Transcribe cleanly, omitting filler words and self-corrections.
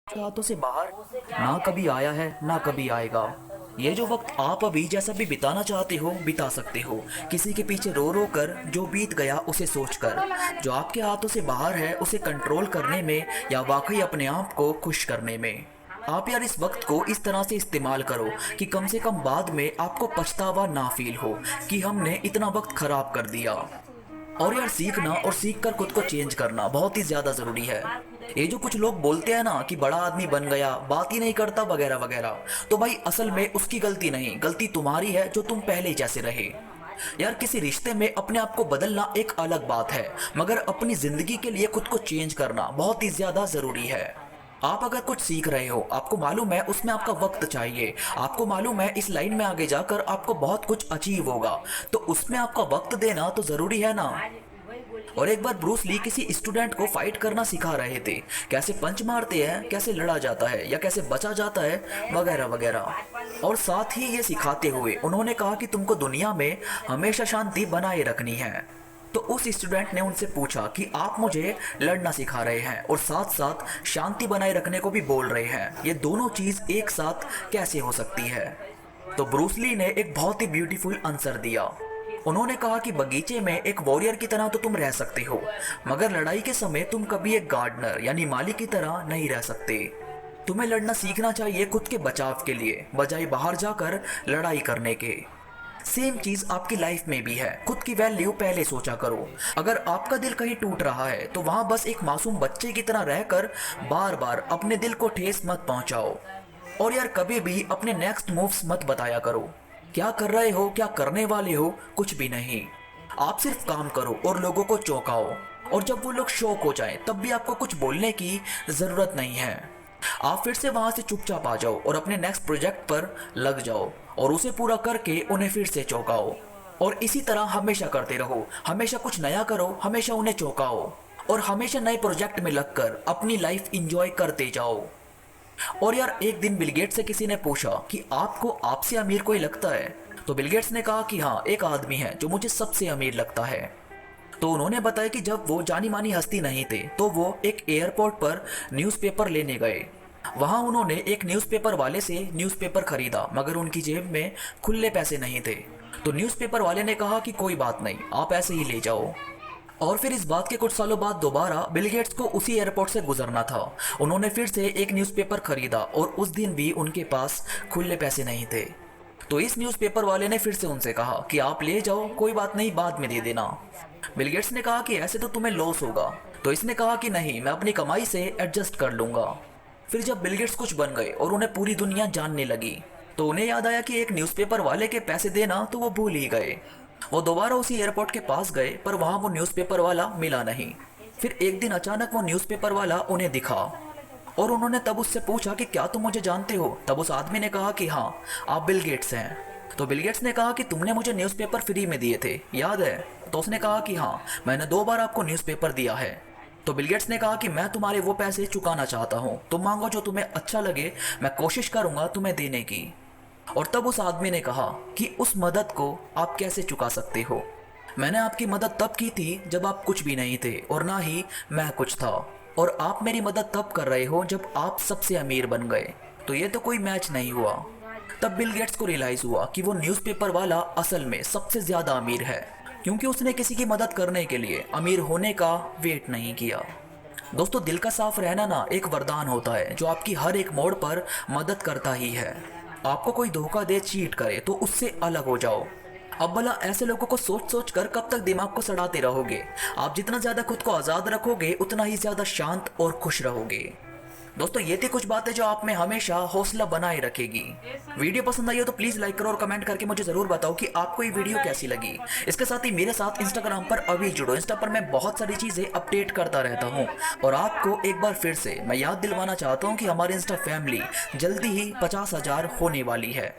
हाथों से बाहर ना कभी आया है ना कभी आएगा। ये जो वक्त आप अभी जैसा भी बिताना चाहते हो बिता सकते हो, किसी के पीछे रो रो कर, जो बीत गया उसे सोच कर। जो आपके हाथों से बाहर है उसे कंट्रोल करने में या वाकई अपने आप को खुश करने में। आप यार इस वक्त को इस तरह से इस्तेमाल करो कि कम से कम बाद में आपको पछतावा ना फील हो कि हमने इतना वक्त खराब कर दिया। और यार सीखना और सीख कर खुद को चेंज करना बहुत ही ज्यादा जरूरी है। ये जो कुछ लोग बोलते हैं ना कि बड़ा आदमी बन गया, बात ही नहीं करता वगैरह वगैरह, तो भाई असल में उसकी गलती नहीं, गलती तुम्हारी है जो तुम पहले जैसे रहे। यार किसी रिश्ते में अपने आप को बदलना एक अलग बात है, मगर अपनी जिंदगी के लिए खुद को चेंज करना बहुत ही ज्यादा जरूरी है। आप अगर कुछ सीख रहे हो, आपको मालूम है उसमें आपका वक्त चाहिए, आपको मालूम है इस लाइन में आगे जाकर आपको बहुत कुछ अचीव होगा, तो उसमें आपका वक्त देना तो जरूरी है ना। और एक बार ब्रूस ली किसी स्टूडेंट को फाइट करना सिखा रहे थे, कैसे पंच मारते हैं, कैसे लड़ा जाता है या कैसे बचा जाता है वगैरह वगैरह। और साथ ही ये सिखाते हुए उन्होंने कहा कि तुमको दुनिया में हमेशा शांति बनाए रखनी है। तो उस स्टूडेंट ने उनसे पूछा कि आप मुझे लड़ना सिखा रहे हैं और साथ साथ शांति बनाए रखने को भी बोल रहे हैं, ये दोनों चीज एक साथ कैसे हो सकती है। तो ब्रूस ली ने एक बहुत ही ब्यूटीफुल आंसर दिया। उन्होंने कहा कि बगीचे में एक वॉरियर की तरह तो तुम रह सकते हो, मगर लड़ाई के समय तुम कभी एक गार्डनर यानी माली की तरह नहीं रह सकते। तुम्हें लड़ना सीखना चाहिए खुद के बचाव के लिए, बजाय बाहर जाकर लड़ाई करने के। सेम चीज आपकी लाइफ में भी है, खुद की वैल्यू पहले सोचा करो। अगर आपका दिल कहीं टूट रहा है तो वहां बस एक मासूम बच्चे की तरह रहकर बार बार अपने दिल को ठेस मत पहुंचाओ। और यार कभी भी अपने नेक्स्ट मूव्स मत बताया करो, क्या कर रहे हो, क्या करने वाले हो, कुछ भी नहीं। आप सिर्फ काम करो और लोगों को चौंकाओ, और जब वो लोग शॉक हो जाएं तब भी आपको कुछ बोलने की जरूरत नहीं है। आप फिर से वहां से चुपचाप आ जाओ और अपने नेक्स्ट प्रोजेक्ट पर लग जाओ और उसे पूरा करके उन्हें फिर से चौंकाओ। और इसी तरह हमेशा करते रहो, हमेशा कुछ नया करो, हमेशा उन्हें चौंकाओ और हमेशा नए प्रोजेक्ट में लगकर अपनी लाइफ इंजॉय करते जाओ। और यार एक दिन बिल गेट्स से किसी ने पूछा कि आपको आपसे अमीर कोई लगता है, तो बिल गेट्स ने कहा कि हाँ, एक आदमी है जो मुझे सबसे अमीर लगता है। तो उन्होंने बताया कि जब वो जानी मानी हस्ती नहीं थे तो वो एक एयरपोर्ट पर न्यूज़पेपर लेने गए। वहां उन्होंने एक न्यूज़पेपर वाले से न्यूज़पेपर खरीदा, मगर उनकी जेब में खुले पैसे नहीं थे। तो न्यूज़पेपर वाले ने कहा कि कोई बात नहीं, आप ऐसे ही ले जाओ। और फिर इस बात के कुछ सालों बाद दोबारा बिल गेट्स को उसी एयरपोर्ट से गुजरना था। उन्होंने फिर से एक न्यूज़पेपर खरीदा और उस दिन भी उनके पास खुले पैसे नहीं थे। तो इस न्यूज़पेपर वाले ने फिर से उनसे कहा कि आप ले जाओ, कोई बात नहीं, बाद में दे देना। बिल गेट्स ने कहा कि ऐसे तो तुम्हें लॉस होगा। तो इसने कहा कि नहीं, मैं अपनी कमाई से एडजस्ट कर लूंगा। फिर जब बिल गेट्स कुछ बन गए और उन्हें पूरी दुनिया जानने लगी, तो उन्हें याद आया कि एक न्यूज़पेपर वाले के पैसे देना तो वो भूल ही गए। वो दोबारा उसी एयरपोर्ट के पास गए, पर वहां वो न्यूज़पेपर वाला मिला नहीं। फिर एक दिन अचानक वो न्यूज़पेपर वाला उन्हें दिखा और उन्होंने तब उससे पूछा कि क्या तुम मुझे जानते हो। तब उस आदमी ने कहा कि हाँ, आप बिल गेट्स हैं। तो बिल गेट्स ने कहा कि तुमने मुझे न्यूज़पेपर फ्री में दिए थे, याद है। तो उसने कहा कि हाँ, मैंने 2 बार आपको न्यूज़पेपर दिया है। तो बिल गेट्स ने कहा कि मैं तुम्हारे वो पैसे चुकाना चाहता हूँ, तुम मांगो जो तुम्हें अच्छा लगे, मैं कोशिश करूंगा तुम्हें देने की। और तब उस आदमी ने कहा कि उस मदद को आप कैसे चुका सकते हो। मैंने आपकी मदद तब की थी जब आप कुछ भी नहीं थे और ना ही मैं कुछ था, और आप मेरी मदद तब कर रहे हो जब आप सबसे अमीर बन गए, तो ये तो कोई मैच नहीं हुआ। तब बिल गेट्स को रियलाइज हुआ कि वो न्यूज़पेपर वाला असल में सबसे ज्यादा अमीर है, क्योंकि उसने किसी की मदद करने के लिए अमीर होने का वेट नहीं किया। दोस्तों, दिल का साफ रहना ना एक वरदान होता है जो आपकी हर एक मोड़ पर मदद करता ही है। आपको कोई धोखा दे, चीट करे, तो उससे अलग हो जाओ। अब भला ऐसे लोगों को सोच सोच कर कब तक दिमाग को सड़ाते रहोगे। आप जितना ज्यादा खुद को आजाद रखोगे उतना ही ज्यादा शांत और खुश रहोगे। दोस्तों, ये थी कुछ बातें जो आप में हमेशा हौसला बनाए रखेगी। वीडियो पसंद आई हो तो प्लीज लाइक करो और कमेंट करके मुझे जरूर बताओ कि आपको ये वीडियो कैसी लगी। इसके साथ ही मेरे साथ इंस्टाग्राम पर अभी जुड़ो। इंस्टा पर मैं बहुत सारी चीजें अपडेट करता रहता हूँ। और आपको एक बार फिर से मैं याद दिलवाना चाहता हूँ कि हमारे इंस्टा फैमिली जल्दी ही 50,000 होने वाली है।